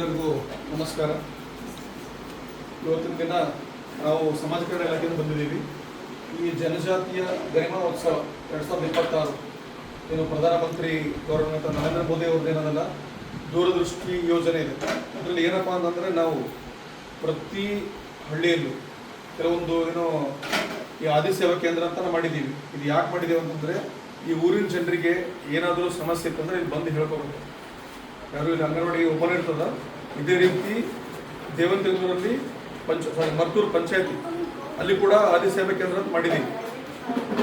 ಎಲ್ಲರಿಗೂ ನಮಸ್ಕಾರ. ಇವತ್ತಿನ ದಿನ ನಾವು ಸಮಾಜ ಕಲ್ಯಾಣ ಇಲಾಖೆಯಿಂದ ಬಂದಿದ್ದೀವಿ. ಈ ಜನಜಾತಿಯ ಗರಿಮೋತ್ಸವ 2026 ಏನು ಪ್ರಧಾನಮಂತ್ರಿ ಗೌರವಾನ್ವಿತ ನರೇಂದ್ರ ಮೋದಿ ಅವ್ರದ್ದೇನದಲ್ಲ ದೂರದೃಷ್ಟಿ ಯೋಜನೆ ಇದೆ. ಅದರಲ್ಲಿ ಏನಪ್ಪ ಅಂತಂದರೆ ನಾವು ಪ್ರತಿ ಹಳ್ಳಿಯಲ್ಲೂ ಕೆಲವೊಂದು ಈ ಆದಿ ಸೇವಾ ಕೇಂದ್ರ ಅಂತ ನಾವು ಮಾಡಿದ್ದೀವಿ. ಇದು ಯಾಕೆ ಮಾಡಿದ್ದೀವಿ ಅಂತಂದರೆ ಈ ಊರಿನ ಜನರಿಗೆ ಏನಾದರೂ ಸಮಸ್ಯೆ ಇತ್ತಂದರೆ ಇಲ್ಲಿ ಬಂದು ಹೇಳ್ಕೋಬೇಕು. ಯಾರು ಇಲ್ಲಿ ಅಂಗನವಾಡಿ ಓಪನ್ ಇರ್ತದ. ಇದೇ ರೀತಿ ದೇವಂತಿಗೂರಲ್ಲಿ ಮರ್ತೂರು ಪಂಚಾಯತಿ ಅಲ್ಲಿ ಕೂಡ ಆದಿ ಸೇವಾ ಕೇಂದ್ರ ಅಂತ ಮಾಡಿದ್ದೀವಿ.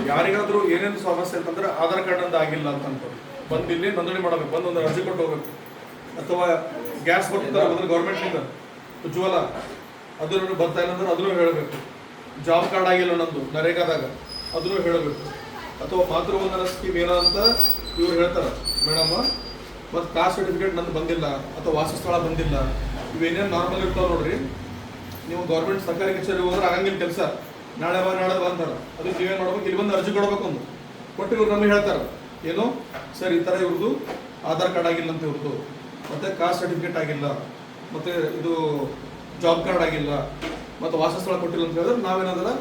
ಯಾರಿಗಾದರೂ ಏನೇನು ಸಮಸ್ಯೆ ಅಂತಂದ್ರೆ ಆಧಾರ್ ಕಾರ್ಡ್ ಅಂತ ಆಗಿಲ್ಲ ಅಂತ ಅನ್ಕೊಂಡು ಬಂದು ಇಲ್ಲಿ ನೋಂದಣಿ ಮಾಡಬೇಕು, ಬಂದು ಒಂದು ಅರ್ಜಿ ಕೊಟ್ಟು ಹೋಗ್ಬೇಕು. ಅಥವಾ ಗ್ಯಾಸ್ ಬರ್ತಾರೆ ಅದ್ರ ಗೌರ್ಮೆಂಟ್ನಿಂದ ಉಜ್ವಲ ಅದನ್ನು ಬರ್ತಾ ಇಲ್ಲ ಅಂದ್ರೆ ಅದನ್ನು ಹೇಳಬೇಕು. ಜಾಬ್ ಕಾರ್ಡ್ ಆಗಿಲ್ಲ ನಂದು ನರೇಗಾದಾಗ ಅದನ್ನು ಹೇಳಬೇಕು. ಅಥವಾ ಮಾತೃವಂದನಾ ಸ್ಕೀಮ್ ಏನೋ ಅಂತ ಇವ್ರು ಹೇಳ್ತಾರೆ ಮೇಡಮ್, ಮತ್ತು ಕಾಸ್ಟ್ ಸರ್ಟಿಫಿಕೇಟ್ ನಂದು ಬಂದಿಲ್ಲ ಅಥವಾ ವಾಸಸ್ಥಳ ಬಂದಿಲ್ಲ, ಇವೇನೇನು ನಾರ್ಮಲ್ ಇರ್ತಾವೆ ನೋಡ್ರಿ. ನೀವು ಗೌರ್ಮೆಂಟ್ ಸರ್ಕಾರಿ ಕಚೇರಿ ಹೋದ್ರೆ ಆಗಂಗಿಲ್ಲ ಕೆಲಸ, ನಾಳೆ ಬಾ ಅಂತಾರೆ. ಅದಕ್ಕೆ ನೀವೇನು ಮಾಡ್ಬೇಕು, ಇಲ್ಲಿ ಬಂದು ಅರ್ಜಿ ಕೊಡ್ಬೇಕು. ಒಂದು ಕೊಟ್ಟು ಇವ್ರು ನಮಗೆ ಹೇಳ್ತಾರೆ ಏನು ಸರ್ ಈ ಥರ ಇವ್ರದ್ದು ಆಧಾರ್ ಕಾರ್ಡ್ ಆಗಿಲ್ಲ ಅಂತ ಇವ್ರದ್ದು, ಮತ್ತು ಕಾಸ್ಟ್ ಸರ್ಟಿಫಿಕೇಟ್ ಆಗಿಲ್ಲ, ಮತ್ತು ಇದು ಜಾಬ್ ಕಾರ್ಡ್ ಆಗಿಲ್ಲ, ಮತ್ತು ವಾಸಸ್ಥಳ ಕೊಟ್ಟಿಲ್ಲ ಅಂತ ಹೇಳಿದ್ರೆ ನಾವೇನಾದ್ರೆ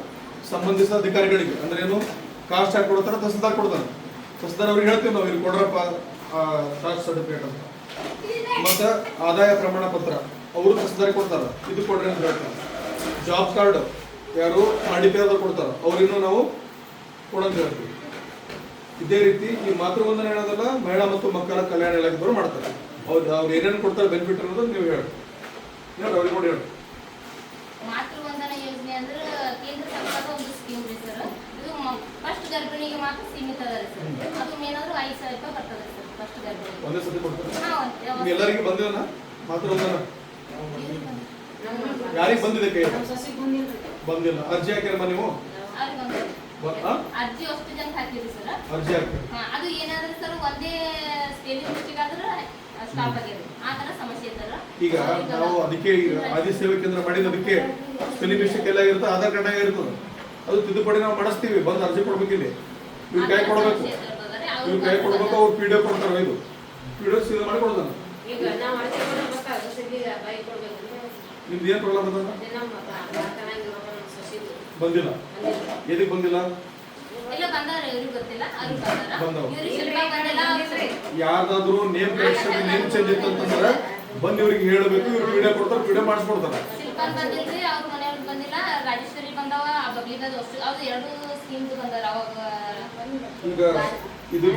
ಸಂಬಂಧಿಸಿದ ಅಧಿಕಾರಿಗಳಿಗೆ ಅಂದ್ರೆ ಏನು ಕಾಸ್ಟ್ ಕಾರ್ಡ್ ಕೊಡ್ತಾರೆ, ತಹಸೀಲ್ದಾರ್ ಕೊಡ್ತಾರೆ. ತಹಸೀಲ್ದಾರ್ ಅವ್ರಿಗೆ ಹೇಳ್ತೀವಿ ನಾವು ಇಲ್ಲಿ ಕೊಡ್ರಪ್ಪ ಕಾಸ್ಟ್ ಸರ್ಟಿಫಿಕೇಟ್ ಅಂತ. ಮತ್ತು ಆದಾಯ ಪ್ರಮಾಣ ಪತ್ರ ಅವರು ತಹಸೀಲ್ದಾರ್ ಕೊಡ್ತಾರೆ, ಇದು ಕೊಡ್ರಿ ಅಂತ ಹೇಳ್ತಾರೆ. ಜಾಬ್ ಕಾರ್ಡ್ ಯಾರು RDP ಆದವ್ರು ಕೊಡ್ತಾರೆ, ಅವ್ರಿನ್ನೂ ನಾವು ಕೊಡಂತ ಹೇಳ್ತೀವಿ. ಇದೇ ರೀತಿ ಈ ಮಾತೃವಂದನೆ ಹೇಳೋದಲ್ಲ ಮಹಿಳಾ ಮತ್ತು ಮಕ್ಕಳ ಕಲ್ಯಾಣ ಇಲಾಖೆದವರು ಮಾಡ್ತಾರೆ. ಅವ್ರು ಏನೇನು ಕೊಡ್ತಾರೆ ಬೆನಿಫಿಟ್ ಅನ್ನೋದು ನೀವು ಹೇಳಿ ಅವ್ರಿಗೆ ನೋಡಿ ಹೇಳಿ. ಮಾತೃವಂದನ ಯೋಜನೆ ಅಂದ್ರೆ ಕೇಂದ್ರ ಸರ್ಕಾರದ ಒಂದು ಸ್ಕೀಮ್ ಇದೆ ಸರ್. ಇದು ಫಸ್ಟ್ ಗರ್ಭಿಣಿಗೆ ಮಾತ್ರ ಸೀಮಿತ ಅದ ಸರ್. ಅದು ಏನಾದ್ರು 5,000 ರೂಪಾಯಿ ಬರ್ತದೆ ಸರ್ ಫಸ್ಟ್ ಗರ್ಭಿಣಿಗೆ. ಒಂದೇ ಸತಿ ಕೊಡ್ತಾರೆ. ಎಲ್ಲರಿಗೂ ಬಂದಿಲ್ಲ ಮಾತೃವಂದನ? ಯಾರಿಗೆ ಬಂದಿದೆ ಕೈ? ಬಂದಿಲ್ಲ. ಅರ್ಜಿ ಹಾಕಿರಮ್ಮ ನೀವು? ಅರ್ಜಿ ಅಷ್ಟು ಜನ ಹಾಕಿದ್ರಿ ಸರ್. ಅರ್ಜಿ ಹಾಕಿ ಅದು ಏನಾದ್ರು ಸರ್ ಒಂದೇ ಸ್ಪೆಲ್ಲಿಂಗ್ ಮಿಸ್ಟೇಕ್ ಆದ್ರೆ ಸ್ಟಾಪ್ ಆಗಿದೆ. ಆ ತರ ಸಮಸ್ಯೆ ಇದ್ದಲ್ಲ. ಈಗ ನಾವು ಅದಕ್ಕೆ ಆದಿ ಸೇವಾ ಕೇಂದ್ರ ಮಾಡಿದ್ದಕ್ಕೆ ಸ್ಪೆಲ್ಲಿಂಗ್ ಮಿಸ್ಟೇಕ್ ಎಲ್ಲ ಇರುತ್ತೆ, ಆಧಾರ್ ಕಾರ್ಡ್ ಆಗಿರ್ತದೆ. ಅದು ತಿದ್ದುಪಡಿ ನಾವು ಮಾಡಿಸ್ತೀವಿ. ಬಂದು ಅರ್ಜಿ ಕೊಡ್ಬೇಕು. ಇಲ್ಲಿ ಇವ್ರು ಕೈ ಕೊಡ್ಬೇಕು, ಇವ್ರು ಕೈ ಕೊಡ್ಬೇಕು. ಅವ್ರು PDO ಕೊಡ್ತಾರೆ. ಇದು PDO ಸೀದಾ ಮಾಡಿ ಕೊಡ್ತಾನೆ. ನಿಮ್ದು ಏನು ಪ್ರಾಬ್ಲಮ್ ಅದ? ಬಂದಿಲ್ಲ. ಎದಕ್ಕೆ ಬಂದಿಲ್ಲ? ಯಾರ್ದಾದ್ರು ನೇಮ್ ಕರೆಕ್ಷನ್ ನೇಮ್ ಚೇಂಜ್ ಇತ್ತು ಅಂತಂದ್ರೆ ಬಂದು ಇವ್ರಿಗೆ ಹೇಳಬೇಕು. ಇವ್ರು PDO ಕೊಡ್ತಾರೆ, PDO ಮಾಡಿಸ್ಕೊಡ್ತಾರೆ. ಈಗ ಇದು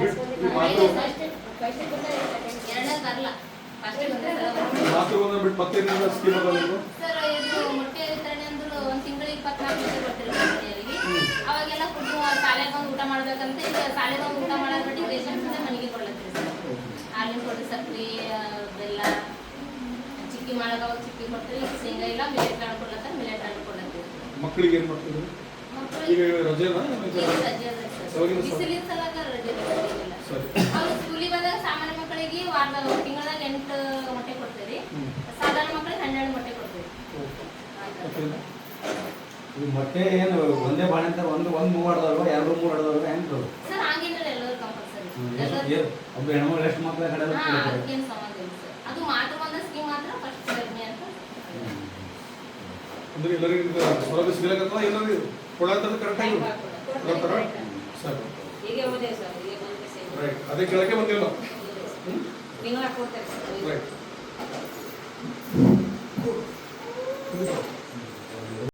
ಮಾತೃವಂದನ ಬಿಟ್ಟು ಮತ್ತೇನಿಲ್ಲ ಸ್ಕೀಮ್ ಅದ ನಿಮ್ದು? ಮೊಟ್ಟೆ ವಿತರಣೆ ಅಂದ್ರೆ ಒಂದು ತಿಂಗಳಿಗೆ 24 ಲೀಟರ್ ಬರ್ತಿರ್ತಾರೆ. ಅವಾಗೆಲ್ಲ ಶಾಲೆಗೆ ಬಂದು ಊಟ ಮಾಡ್ಬೇಕಂತ ಈಗ ಶಾಲೆಗೆ ಬಂದು ಊಟ ಮಾಡೋದ್ಬಿಟ್ಟು ರೇಷನ್ ಮನೆಗೆ ಕೊಡ್ಲತ್ತೀರಿ ಸರ್. ಹಾಲಿನ ಕೊಟ್ಟು ಸಕ್ರೆ ಬೆಲ್ಲ ಚಿಕ್ಕಿ ಮಾಡಾಗ ಚಿಕ್ಕಿ ಕೊಡ್ತೀರಿ. ಶೇಂಗಾ ಇಲ್ಲ ಮಿಲೆಟ್ ಹಣ್ಣು ಕೊಡ್ಲತ್ತಾರೆ, ಮಿಲೆಟ್ ಹಣ್ಣು ಕೊಡ್ಲತ್ತೀರಿ. ಮಕ್ಕಳಿಗೆ ಏನು ಮಾಡ್ತೀವಿ ಈಗ ರಜೆನಾ? ಬಿಸಿಲಿನ ಸಲಗ ರಜೆ ಇಲ್ಲ. ಅವ್ರು ಸ್ಕೂಲಿಗೆ ಬಂದಾಗ ಸಾಮಾನ್ಯ ಮಕ್ಕಳಿಗೆ ವಾರದಾಗ ತಿಂಗಳದಾಗ 8 ಮೊಟ್ಟೆ ಕೊಡ್ತೀರಿ. ಸಾಧಾರಣ ಮಕ್ಕಳಿಗೆ 12 ಮೊಟ್ಟೆ ಕೊಡ್ತೀವಿ. ಮೊಟ್ಟೆ ಏನು ಒಂದೇ ಬಾಳೆ ಅಂತ ಒಂದು ಮೂವ್ ಆಡೋದಲ್ವ, 2 3 ಆಡೋದಲ್ವ? ಹೆಂಗೆ ಸರ್ ಹಾಗೇನಿಲ್ಲ, ಎಲ್ಲರೂ ಕಂಪಲ್ಸರಿ. ಒಬ್ಬ ಹೆಣ್ಮಗಳು ಎಷ್ಟು ಮಕ್ಕಳ ಕಡೆ ಅದಕ್ಕೇನು ಸಂಬಂಧ ಇಲ್ಲ ಸರ್. ಅದು ಮಾತೃವಂದನಾ ಸ್ಕೀಮ್ ಮಾತ್ರ ಫಸ್ಟ್ ಗರ್ಭಿಣಿ ಅಂತ ಅಂದ್ರೆ ಎಲ್ಲರಿಗೂ ಸೌಲಭ್ಯ ಸಿಗಲಿಕ್ಕಂತ ಎಲ್ಲರಿಗೂ ಕೊಡೋಂಥದ್ದು ಕರೆಕ್ಟಾಗಿ ಕೊಡ್ತಾರ ಸರ್. ರೈಟ್, ಅದೇ ಕೆಳಗೆ ಬಂದಿಲ್ಲ. ರೈಟ್